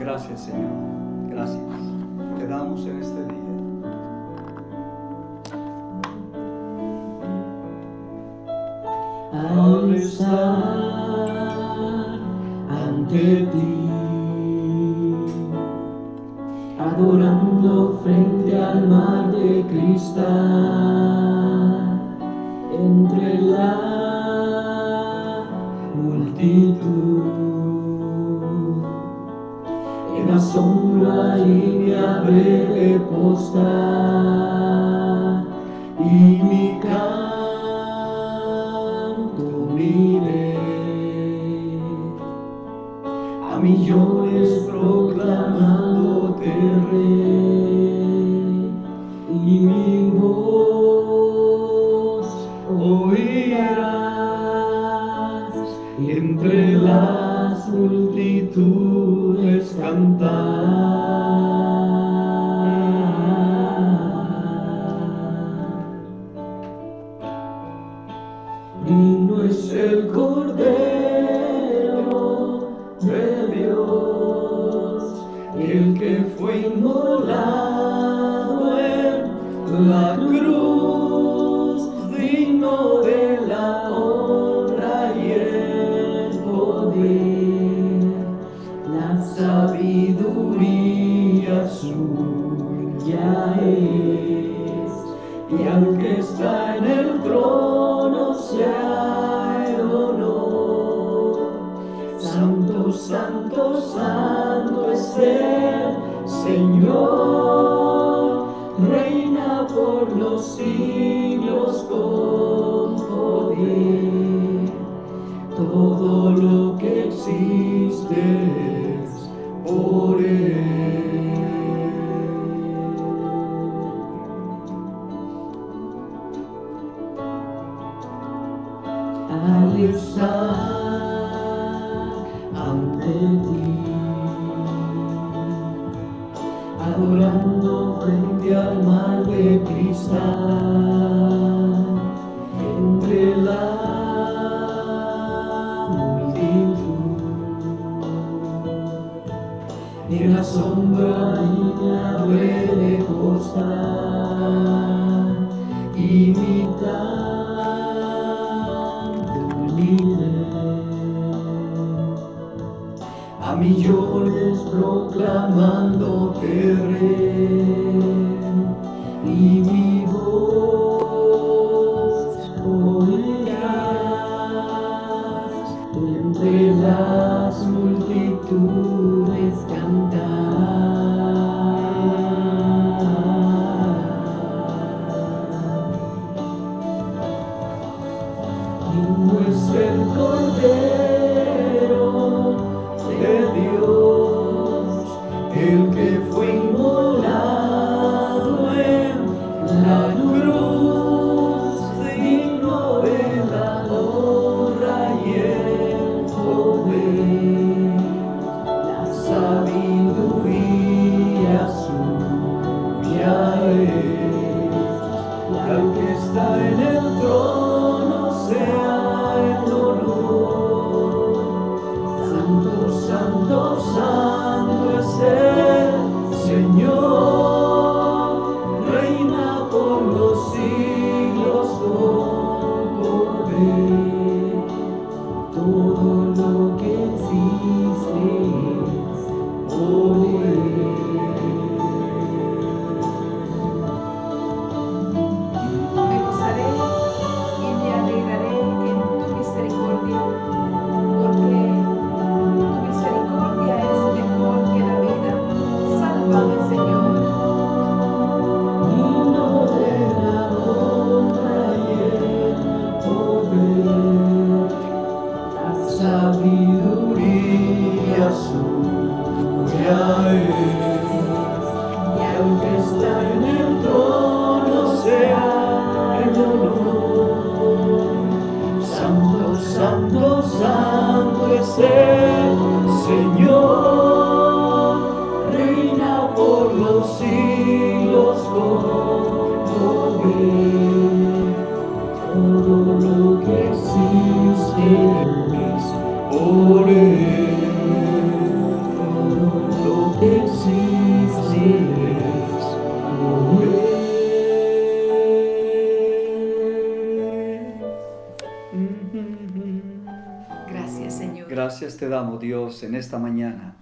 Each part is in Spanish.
Gracias, Señor. Gracias. Te damos en este día. Al estar ante ti, adorando frente al mar de cristal, entre la multitud, en asombro y me habré de postrar, y mi canto uniré a millones proclamándote Rey, y mi voz oirás entre las multitudes cantar. Digno es el Cordero de Dios, el que fue inmolado en la cruz, digno de la honra y el poder, la sabiduría suya es, y al que está en el trono sea el honor. Santo, santo, santo es el Señor, reina por los siglos con poder. Todo lo que existe es por Él. Al estar ante ti, adorando frente al mar de cristal, entre la multitud, en la sombra y me habré de postar, y mi a millones proclamándote Rey, y mi voz oirás entre las multitudes cantar. Digno es el Cordero de Dios, el que fue inmolado en la cruz, digno de la honra y el poder, la sabiduría suya es, y al que está en el trono sea el honor. Santo, santo, santo es el Señor, reina por los siglos con poder. Todo lo que existe es por Él. Me gozaré y me alegraré en tu misericordia, porque tu misericordia es mejor que la vida. Sálvame, Señor. Digno de la honra y el poder, la sabiduría suya es, y al que está en el trono sea el honor. Santo, santo, santo es el Señor, reina por los siglos con poder. Todo lo que existe es por Él. Todo Gracias, Señor. Gracias te damos, Dios, en esta mañana.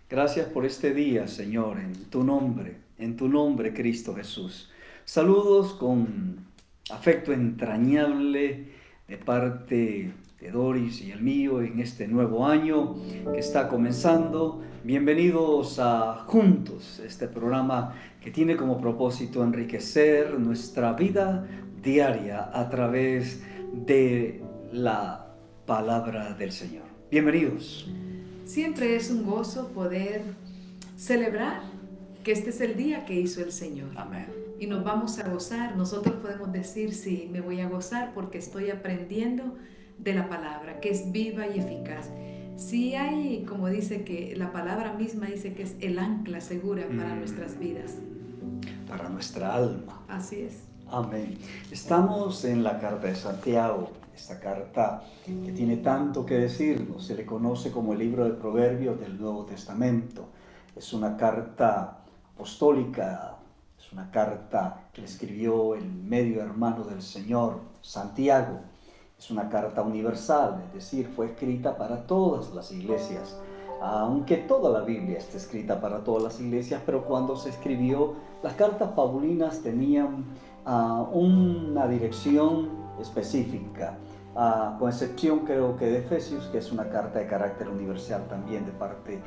Gracias por este día, Señor, en tu nombre, Cristo Jesús. Saludos con afecto entrañable de parte de Doris y el mío en este nuevo año que está comenzando. Bienvenidos a Juntos, este programa que tiene como propósito enriquecer nuestra vida diaria a través de la palabra del Señor. Bienvenidos. Siempre es un gozo poder celebrar que este es el día que hizo el Señor. Amén. Y nos vamos a gozar. Nosotros podemos decir, sí, me voy a gozar porque estoy aprendiendo de la palabra, que es viva y eficaz. Sí hay, como dice, que la palabra misma dice que es el ancla segura para nuestras vidas. Para nuestra alma. Así es. Amén. Estamos en la carta de Santiago, esta carta que tiene tanto que decirnos. Se le conoce como el libro de Proverbios del Nuevo Testamento. Es una carta apostólica, es una carta que le escribió el medio hermano del Señor, Santiago. Es una carta universal, es decir, fue escrita para todas las iglesias. Aunque toda la Biblia está escrita para todas las iglesias, pero cuando se escribió, las cartas paulinas tenían una dirección específica, con excepción creo que de Efesios, que es una carta de carácter universal también de parte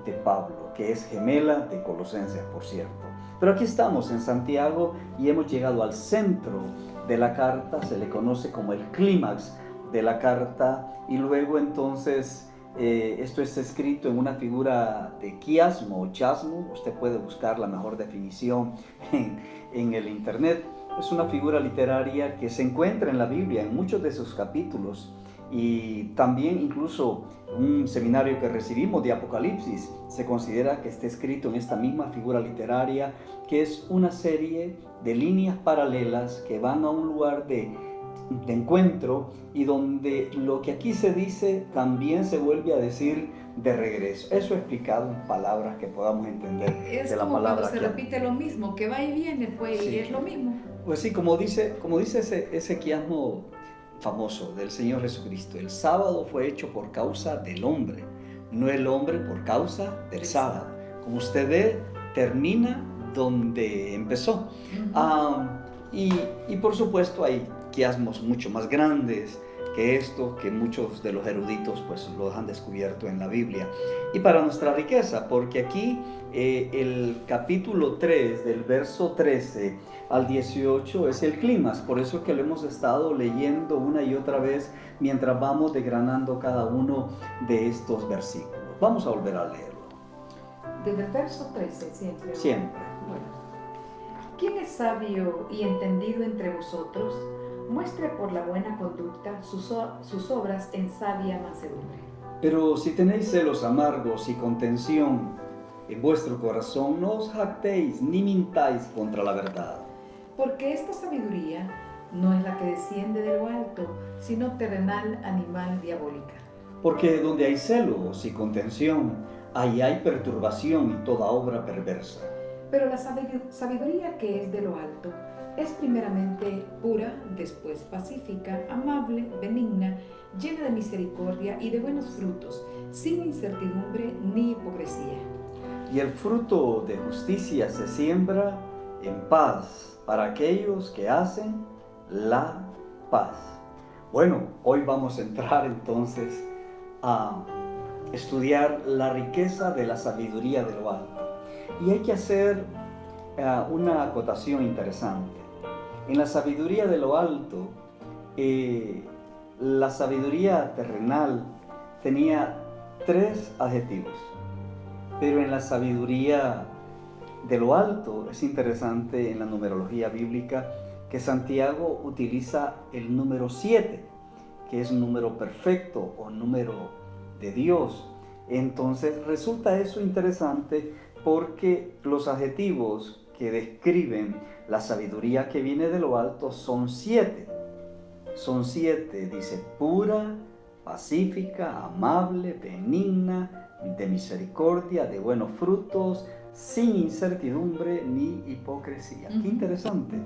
de Pablo, que es gemela de Colosenses, por cierto. Pero aquí estamos en Santiago y hemos llegado al centro de la carta, se le conoce como el clímax de la carta, y luego entonces esto está escrito en una figura de quiasmo o chasmo. Usted puede buscar la mejor definición en el internet. Es una figura literaria que se encuentra en la Biblia en muchos de sus capítulos, y también incluso un seminario que recibimos de Apocalipsis se considera que está escrito en esta misma figura literaria, que es una serie de líneas paralelas que van a un lugar de encuentro, y donde lo que aquí se dice también se vuelve a decir de regreso. Eso explicado en palabras que podamos entender Es de la como palabra. cuando se repite lo mismo, que va y viene, pues, Sí. y es lo mismo. Pues sí, como dice ese quiasmo famoso del Señor Jesucristo: el sábado fue hecho por causa del hombre, no el hombre por causa del sábado. Como usted ve, termina donde empezó. Y por supuesto hay quiasmos mucho más grandes que esto, que muchos de los eruditos pues los han descubierto en la Biblia. Y para nuestra riqueza, porque aquí el capítulo 3 del verso 13 al 18 es el clímax, por eso que lo hemos estado leyendo una y otra vez mientras vamos desgranando cada uno de estos versículos. Vamos a volver a leerlo. Desde el verso 13 siempre. Siempre. Bueno. ¿Quién es sabio y entendido entre vosotros? Muestre por la buena conducta sus obras en sabia mansedumbre. Pero si tenéis celos amargos y contención en vuestro corazón, no os jactéis ni mintáis contra la verdad. Porque esta sabiduría no es la que desciende de lo alto, sino terrenal, animal, diabólica. Porque donde hay celos y contención, ahí hay perturbación y toda obra perversa. Pero la sabiduría que es de lo alto es primeramente pura, después pacífica, amable, benigna, llena de misericordia y de buenos frutos, sin incertidumbre ni hipocresía. Y el fruto de justicia se siembra en paz para aquellos que hacen la paz. Bueno, hoy vamos a entrar entonces a estudiar la riqueza de la sabiduría de lo alto. Y hay que hacer una acotación interesante. En la sabiduría de lo alto, la sabiduría terrenal tenía 3 adjetivos. Pero en la sabiduría de lo alto es interesante en la numerología bíblica que Santiago utiliza el número 7, que es un número perfecto o número de Dios. Entonces resulta eso interesante porque los adjetivos que describen la sabiduría que viene de lo alto son 7. Son 7, dice: pura, pacífica, amable, benigna, de misericordia, de buenos frutos, sin incertidumbre ni hipocresía. Qué interesante.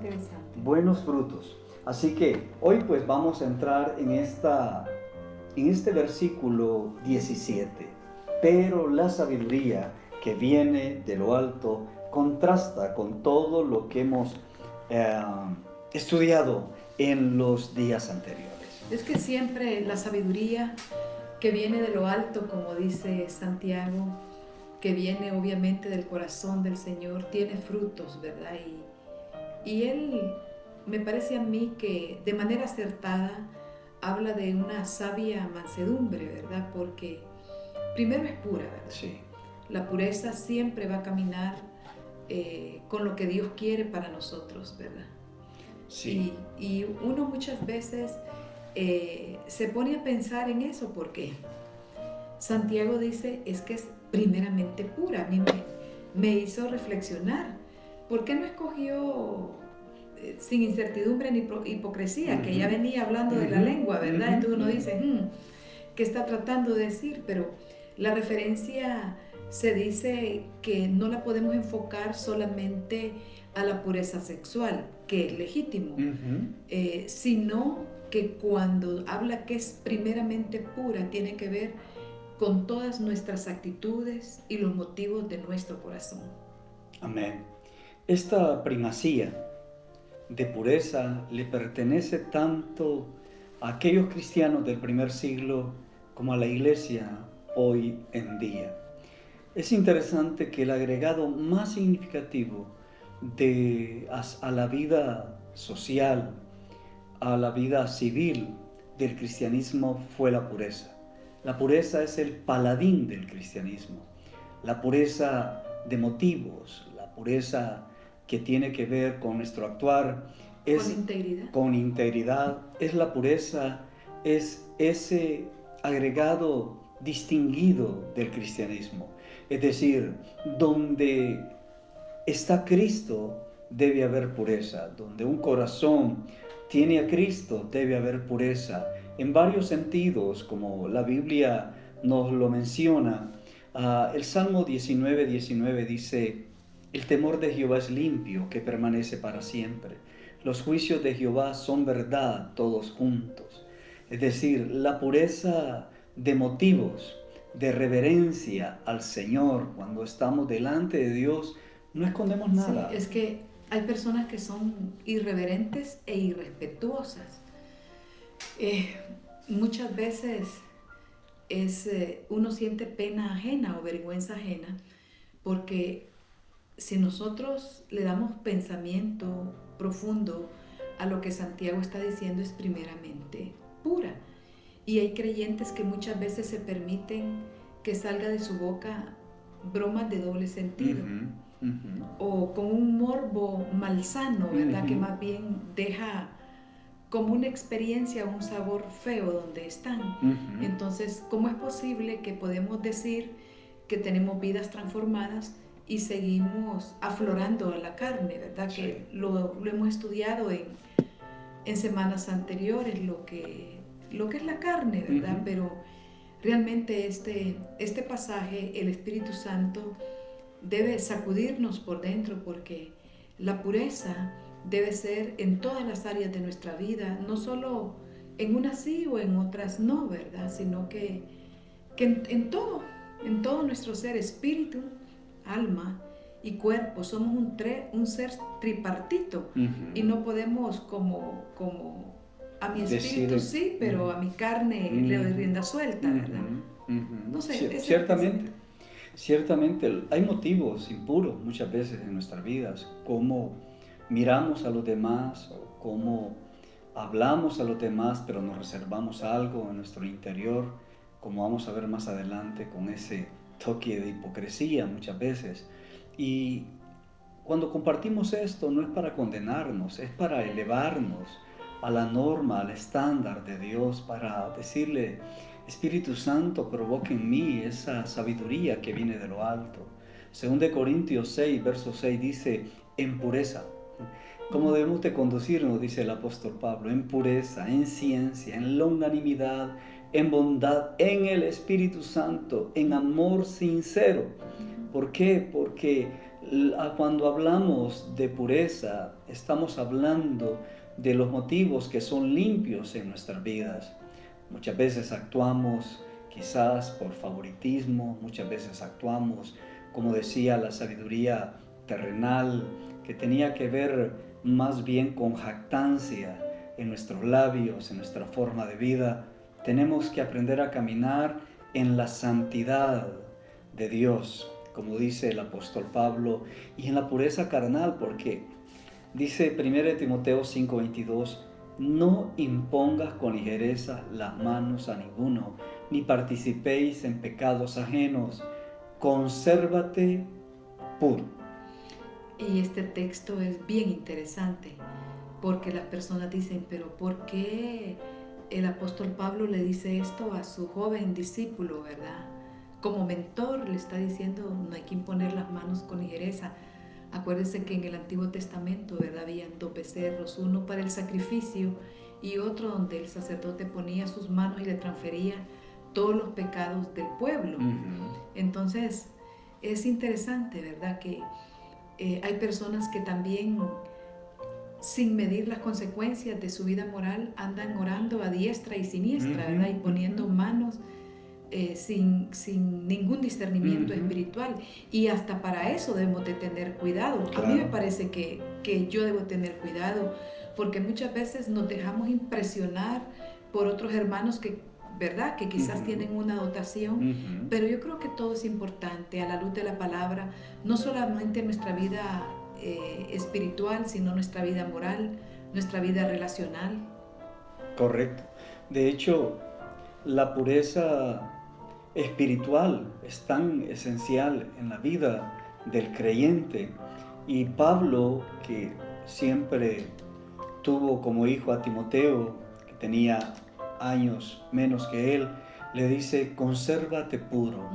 Buenos frutos. Así que hoy pues vamos a entrar en esta en este versículo 17, pero la sabiduría que viene de lo alto contrasta con todo lo que hemos estudiado en los días anteriores. Es que siempre la sabiduría que viene de lo alto, como dice Santiago, que viene obviamente del corazón del Señor, tiene frutos, ¿verdad? Y Él, me parece a mí que de manera acertada habla de una sabia mansedumbre, ¿verdad? Porque primero es pura, ¿verdad? Sí. La pureza siempre va a caminar con lo que Dios quiere para nosotros, ¿verdad? Sí. Y uno muchas veces se pone a pensar en eso porque Santiago dice es que es primeramente pura. A mí me hizo reflexionar. ¿Por qué no escogió sin incertidumbre ni hipocresía? Que ya venía hablando de la lengua, ¿verdad? Entonces uno dice, ¿qué está tratando de decir? Pero la referencia se dice que no la podemos enfocar solamente a la pureza sexual, que es legítimo, sino que cuando habla que es primeramente pura, tiene que ver con todas nuestras actitudes y los motivos de nuestro corazón. Amén. Esta primacía de pureza le pertenece tanto a aquellos cristianos del primer siglo como a la iglesia hoy en día. Es interesante que el agregado más significativo a la vida social, a la vida civil del cristianismo fue la pureza. La pureza es el paladín del cristianismo. La pureza de motivos, la pureza que tiene que ver con nuestro actuar, con integridad, es la pureza, es ese agregado distinguido del cristianismo. Es decir, donde está Cristo debe haber pureza, donde un corazón tiene a Cristo debe haber pureza, en varios sentidos, como la Biblia nos lo menciona. El Salmo 19:19 dice: el temor de Jehová es limpio, que permanece para siempre. Los juicios de Jehová son verdad, todos juntos. Es decir, la pureza de motivos, de reverencia al Señor, cuando estamos delante de Dios, no escondemos nada. Sí, es que hay personas que son irreverentes e irrespetuosas. Muchas veces uno siente pena ajena o vergüenza ajena, porque si nosotros le damos pensamiento profundo a lo que Santiago está diciendo, es primeramente pura. Y hay creyentes que muchas veces se permiten que salga de su boca bromas de doble sentido, o con un morbo malsano, ¿verdad? Que más bien deja como una experiencia, un sabor feo donde están. Entonces, ¿cómo es posible que podemos decir que tenemos vidas transformadas y seguimos aflorando a la carne, ¿verdad? Sí. Que lo hemos estudiado en semanas anteriores, lo que es la carne, ¿verdad? Pero realmente este pasaje, el Espíritu Santo debe sacudirnos por dentro, porque la pureza debe ser en todas las áreas de nuestra vida, no solo en unas sí o en otras no, ¿verdad? Sino que en todo nuestro ser, espíritu, alma y cuerpo, somos un ser tripartito, y no podemos como a mi espíritu sí, pero a mi carne le doy rienda suelta, ¿verdad? No sé, ciertamente hay motivos impuros muchas veces en nuestras vidas, como miramos a los demás o cómo hablamos a los demás, pero nos reservamos algo en nuestro interior, como vamos a ver más adelante, con ese toque de hipocresía muchas veces. Y cuando compartimos esto no es para condenarnos, es para elevarnos a la norma, al estándar de Dios, para decirle: Espíritu Santo, provoca en mí esa sabiduría que viene de lo alto. 2 Corintios 6, verso 6 dice: en pureza. ¿Cómo debemos de conducirnos? Dice el apóstol Pablo: en pureza, en ciencia, en longanimidad, en bondad, en el Espíritu Santo, en amor sincero. ¿Por qué? Porque cuando hablamos de pureza, estamos hablando de los motivos que son limpios en nuestras vidas. Muchas veces actuamos quizás por favoritismo, muchas veces actuamos, como decía la sabiduría terrenal, que tenía que ver más bien con jactancia en nuestros labios, en nuestra forma de vida. Tenemos que aprender a caminar en la santidad de Dios, como dice el apóstol Pablo, y en la pureza carnal, porque dice 1 Timoteo 5:22, no impongas con ligereza las manos a ninguno, ni participéis en pecados ajenos, consérvate puro. Y este texto es bien interesante, porque las personas dicen, pero ¿por qué el apóstol Pablo le dice esto a su joven discípulo, verdad? Como mentor le está diciendo, no hay que imponer las manos con ligereza. Acuérdense que en el Antiguo Testamento, ¿verdad?, habían 2 becerros, uno para el sacrificio y otro donde el sacerdote ponía sus manos y le transfería todos los pecados del pueblo. Entonces, es interesante, ¿verdad?, que hay personas que también, sin medir las consecuencias de su vida moral, andan orando a diestra y siniestra, ¿verdad?, y poniendo manos sin ningún discernimiento espiritual. Y hasta para eso debemos de tener cuidado. Claro. A mí me parece que yo debo tener cuidado, porque muchas veces nos dejamos impresionar por otros hermanos que, ¿verdad?, que quizás tienen una dotación, pero yo creo que todo es importante a la luz de la palabra, no solamente nuestra vida espiritual, sino nuestra vida moral, nuestra vida relacional. Correcto. De hecho, la pureza espiritual es tan esencial en la vida del creyente, y Pablo, que siempre tuvo como hijo a Timoteo, que tenía años menos que él, le dice, consérvate puro.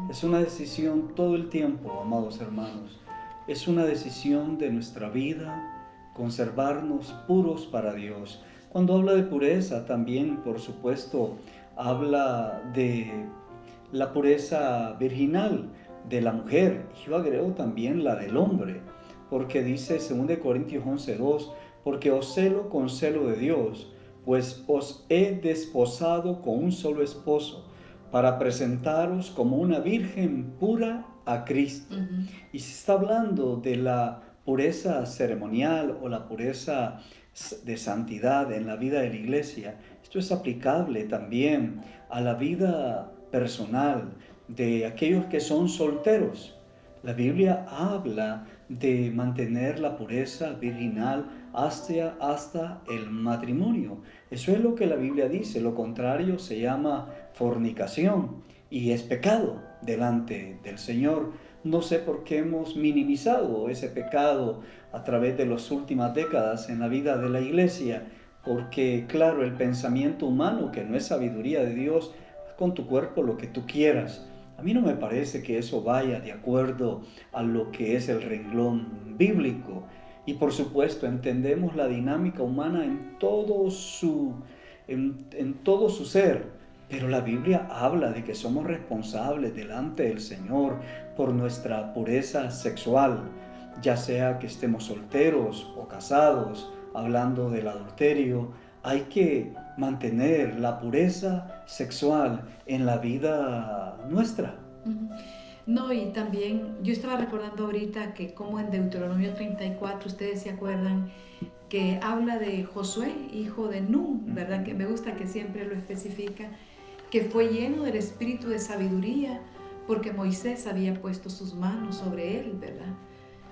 Es una decisión todo el tiempo, amados hermanos. Es una decisión de nuestra vida, conservarnos puros para Dios. Cuando habla de pureza, también, por supuesto, habla de la pureza virginal de la mujer. Yo agrego también la del hombre, porque dice 2 Corintios 11:2, porque os celo con celo de Dios, pues os he desposado con un solo esposo, para presentaros como una virgen pura a Cristo. Y se está hablando de la pureza ceremonial o la pureza de santidad en la vida de la iglesia. Esto es aplicable también a la vida personal de aquellos que son solteros. La Biblia habla de mantener la pureza virginal hasta el matrimonio. Eso es lo que la Biblia dice. Lo contrario se llama fornicación y es pecado delante del Señor. No sé por qué hemos minimizado ese pecado a través de las últimas décadas en la vida de la iglesia, porque claro, el pensamiento humano, que no es sabiduría de Dios, haz con tu cuerpo lo que tú quieras. A mí no me parece que eso vaya de acuerdo a lo que es el renglón bíblico. Y por supuesto entendemos la dinámica humana en todo su ser. Pero la Biblia habla de que somos responsables delante del Señor por nuestra pureza sexual, ya sea que estemos solteros o casados. Hablando del adulterio, hay que mantener la pureza sexual en la vida nuestra. No, y también yo estaba recordando ahorita que como en Deuteronomio 34, ustedes se acuerdan que habla de Josué, hijo de Nun, ¿verdad? Que me gusta que siempre lo especifica, que fue lleno del espíritu de sabiduría porque Moisés había puesto sus manos sobre él, ¿verdad?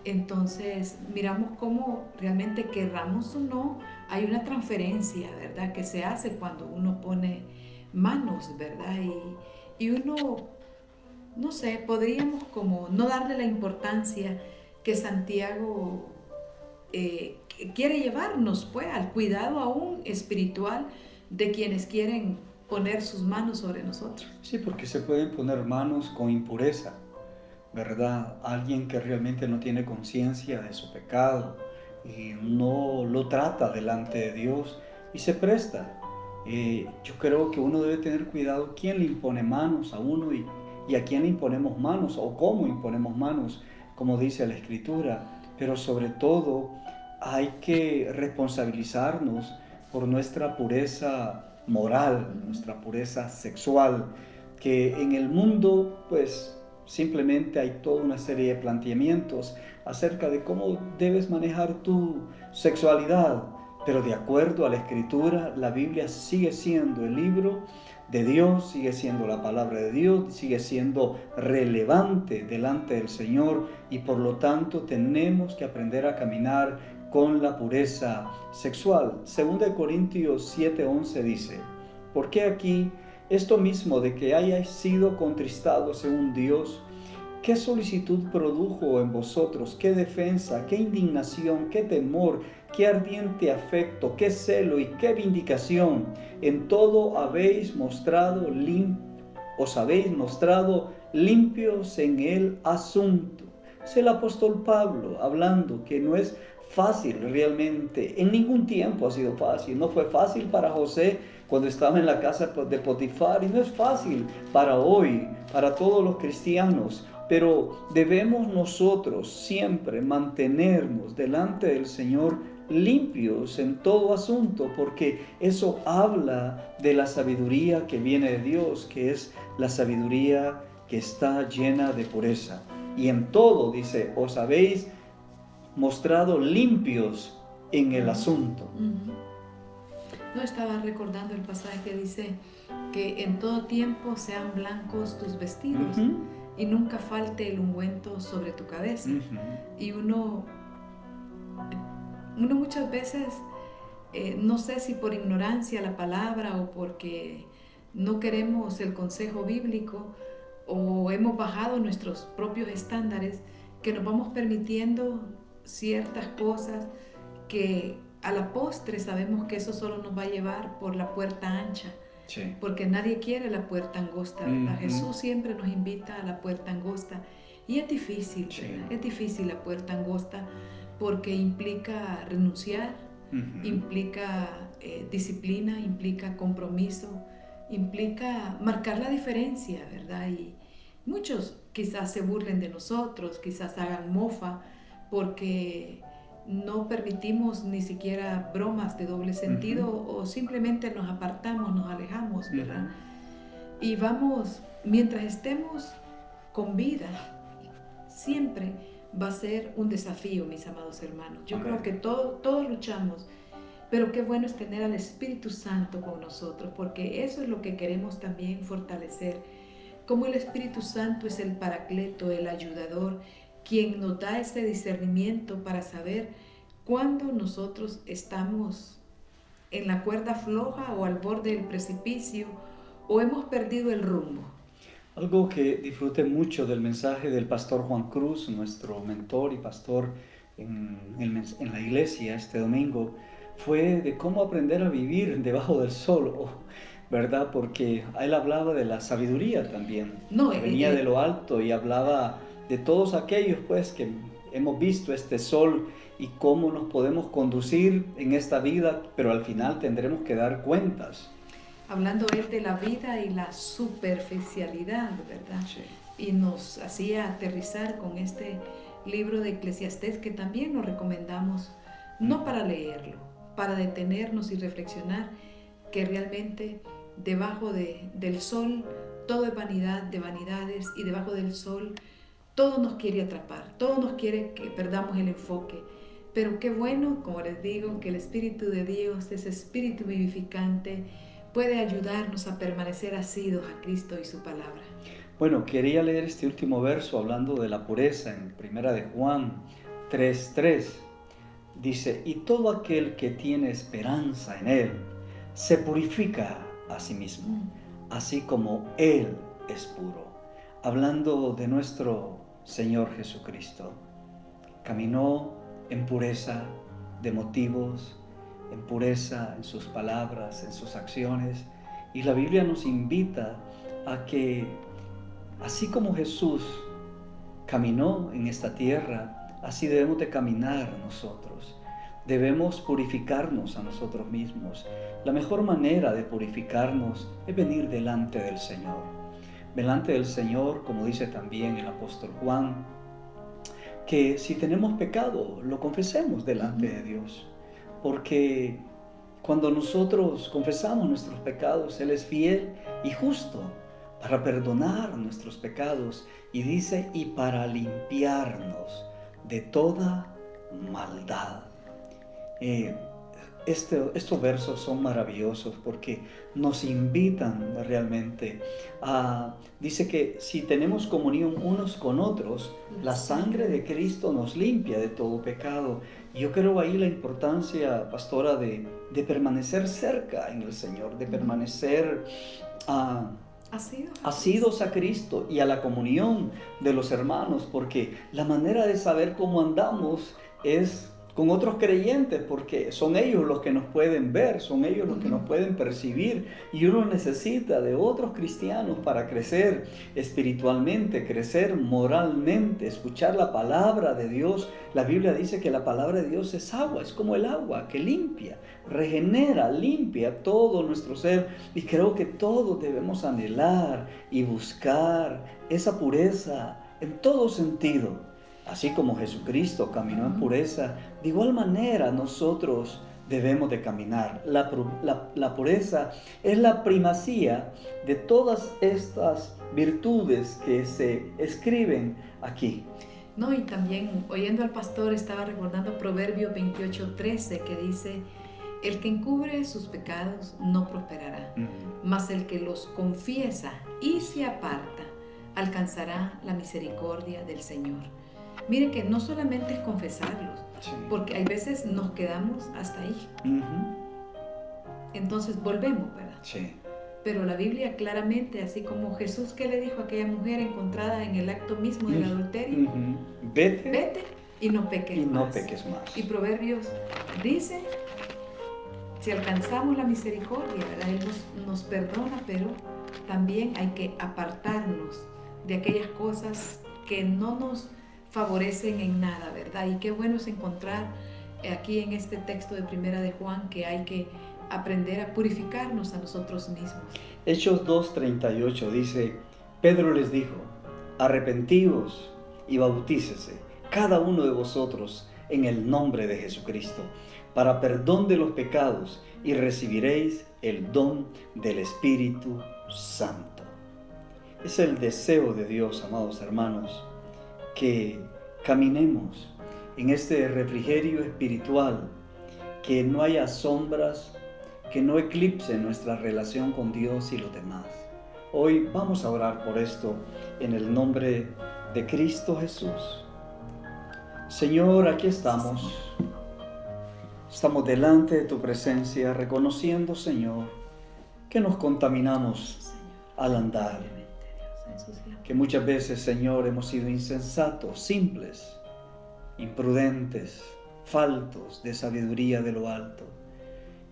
Entonces miramos cómo realmente, querramos o no, hay una transferencia, ¿verdad?, que se hace cuando uno pone manos, ¿verdad? Y uno, no sé, podríamos como no darle la importancia que Santiago quiere llevarnos, pues, al cuidado aún espiritual de quienes quieren poner sus manos sobre nosotros. Sí, porque se pueden poner manos con impureza, ¿verdad? Alguien que realmente no tiene conciencia de su pecado y no lo trata delante de Dios y se presta. Yo creo que uno debe tener cuidado quién le impone manos a uno y a quién le imponemos manos o cómo imponemos manos, como dice la Escritura. Pero sobre todo hay que responsabilizarnos por nuestra pureza moral, nuestra pureza sexual, que en el mundo pues simplemente hay toda una serie de planteamientos acerca de cómo debes manejar tu sexualidad, pero de acuerdo a la Escritura, la Biblia sigue siendo el libro de Dios, sigue siendo la palabra de Dios, sigue siendo relevante delante del Señor, y por lo tanto tenemos que aprender a caminar con la pureza sexual. 2 Corintios 7:11 dice: porque aquí esto mismo de que hayáis sido contristados según Dios, ¿qué solicitud produjo en vosotros? ¿Qué defensa? ¿Qué indignación? ¿Qué temor? ¿Qué ardiente afecto? ¿Qué celo? ¿Y qué vindicación? En todo os habéis mostrado limpios en el asunto. Es el apóstol Pablo hablando que no es fácil realmente, en ningún tiempo ha sido fácil. No fue fácil para José cuando estaba en la casa de Potifar, y no es fácil para hoy, para todos los cristianos, pero debemos nosotros siempre mantenernos delante del Señor limpios en todo asunto, porque eso habla de la sabiduría que viene de Dios, que es la sabiduría que está llena de pureza. Y en todo, dice, os habéis mostrado limpios en el asunto. No, estaba recordando el pasaje que dice que en todo tiempo sean blancos tus vestidos y nunca falte el ungüento sobre tu cabeza. Y uno muchas veces, no sé si por ignorancia a la palabra o porque no queremos el consejo bíblico, o hemos bajado nuestros propios estándares, que nos vamos permitiendo ciertas cosas que a la postre sabemos que eso solo nos va a llevar por la puerta ancha. Sí. Porque nadie quiere la puerta angosta, ¿verdad? Jesús siempre nos invita a la puerta angosta, y es difícil, ¿verdad? Es difícil la puerta angosta, porque implica renunciar, implica disciplina, implica compromiso, implica marcar la diferencia, ¿verdad? Y muchos quizás se burlen de nosotros, quizás hagan mofa, porque no permitimos ni siquiera bromas de doble sentido, o simplemente nos apartamos, nos alejamos, ¿verdad? Y vamos, mientras estemos con vida, siempre va a ser un desafío, mis amados hermanos. Yo creo que todos luchamos, pero qué bueno es tener al Espíritu Santo con nosotros, porque eso es lo que queremos también fortalecer. Como el Espíritu Santo es el paracleto, el ayudador, quien nos da ese discernimiento para saber cuándo nosotros estamos en la cuerda floja o al borde del precipicio, o hemos perdido el rumbo. Algo que disfruté mucho del mensaje del pastor Juan Cruz, nuestro mentor y pastor en la iglesia este domingo, fue de cómo aprender a vivir debajo del sol, ¿verdad? Porque él hablaba de la sabiduría también, que venía de lo alto, y hablaba de todos aquellos pues que hemos visto este sol y cómo nos podemos conducir en esta vida, pero al final tendremos que dar cuentas. Hablando él de la vida y la superficialidad, ¿verdad? Sí. Y nos hacía aterrizar con este libro de Eclesiastés, que también nos recomendamos, no para leerlo, para detenernos y reflexionar, que realmente debajo del sol todo es vanidad de vanidades, y debajo del sol todo nos quiere atrapar, todo nos quiere que perdamos el enfoque. Pero qué bueno, como les digo, que el Espíritu de Dios, ese Espíritu vivificante, puede ayudarnos a permanecer asidos a Cristo y su palabra. Bueno, quería leer este último verso hablando de la pureza en 1 de Juan 3:3. Dice: y todo aquel que tiene esperanza en Él se purifica a sí mismo, así como Él es puro. Hablando de nuestro Señor Jesucristo, caminó en pureza de motivos, en pureza en sus palabras, en sus acciones, y la Biblia nos invita a que, así como Jesús caminó en esta tierra, así debemos de caminar nosotros. Debemos purificarnos a nosotros mismos. La mejor manera de purificarnos es venir delante del Señor. Delante del Señor, como dice también el apóstol Juan, que si tenemos pecado, lo confesemos delante de Dios. Porque Cuando nosotros confesamos nuestros pecados, Él es fiel y justo para perdonar nuestros pecados. Y dice, y para limpiarnos de toda maldad. Estos versos son maravillosos porque nos invitan realmente a... Dice que si tenemos comunión unos con otros, la sangre de Cristo nos limpia de todo pecado. Y yo creo ahí la importancia, pastora, de permanecer cerca en el Señor, de permanecer asidos a Cristo y a la comunión de los hermanos, porque la manera de saber cómo andamos es con otros creyentes, porque son ellos los que nos pueden ver, son ellos los que nos pueden percibir, y uno necesita de otros cristianos para crecer espiritualmente, crecer moralmente, escuchar la palabra de Dios. La Biblia dice que la palabra de Dios es agua, es como el agua que limpia, regenera, limpia todo nuestro ser, y creo que todos debemos anhelar y buscar esa pureza en todo sentido. Así como Jesucristo caminó en pureza, de igual manera nosotros debemos de caminar. La pureza es la primacía de todas estas virtudes que se escriben aquí. No, y también oyendo al pastor estaba recordando Proverbios 28:13 que dice: el que encubre sus pecados no prosperará, mas el que los confiesa y se aparta alcanzará la misericordia del Señor. Mire que no solamente es confesarlos, porque hay veces nos quedamos hasta ahí. Entonces volvemos, ¿verdad? Sí. Pero la Biblia claramente, así como Jesús que le dijo a aquella mujer encontrada en el acto mismo del adulterio, vete y no peques más. Y Proverbios dice, si alcanzamos la misericordia, ¿verdad? Él nos perdona, pero también hay que apartarnos de aquellas cosas que no nos favorecen en nada, ¿verdad? Y qué bueno es encontrar aquí en este texto de Primera de Juan que hay que aprender a purificarnos a nosotros mismos. Hechos 2:38 dice, Pedro les dijo, arrepentíos y bautícese cada uno de vosotros en el nombre de Jesucristo para perdón de los pecados y recibiréis el don del Espíritu Santo. Es el deseo de Dios, amados hermanos, que caminemos en este refrigerio espiritual, que no haya sombras, que no eclipse nuestra relación con Dios y los demás. Hoy vamos a orar por esto en el nombre de Cristo Jesús. Señor, aquí estamos. Estamos delante de tu presencia, reconociendo, Señor, que nos contaminamos al andar. Que muchas veces, Señor, hemos sido insensatos, simples, imprudentes, faltos de sabiduría de lo alto.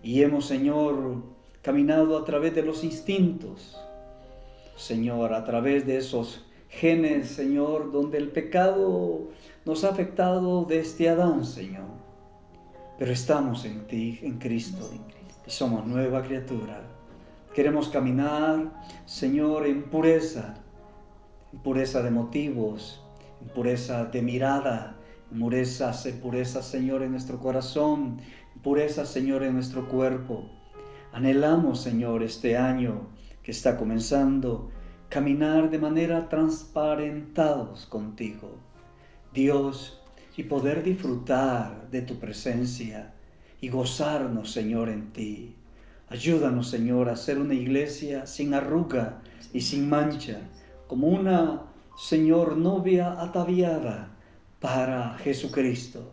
Y hemos, Señor, caminado a través de los instintos, Señor, a través de esos genes, Señor, donde el pecado nos ha afectado desde Adán, Señor. Pero estamos en ti, en Cristo, y somos nueva criatura. Queremos caminar, Señor, en pureza de motivos, en pureza de mirada, en pureza, Señor, en nuestro corazón, en pureza, Señor, en nuestro cuerpo. Anhelamos, Señor, este año que está comenzando, caminar de manera transparentados contigo, Dios, y poder disfrutar de tu presencia y gozarnos, Señor, en ti. Ayúdanos, Señor, a ser una iglesia sin arruga y sin mancha, como una, Señor, novia ataviada para Jesucristo.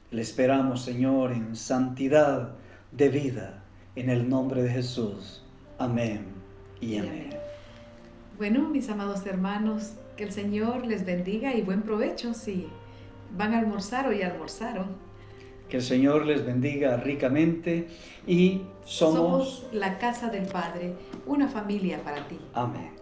Le esperamos, Señor, en santidad de vida, en el nombre de Jesús. Amén y amén. Bueno, mis amados hermanos, que el Señor les bendiga y buen provecho si van a almorzar o ya almorzaron. Que el Señor les bendiga ricamente y somos la casa del Padre, una familia para ti. Amén.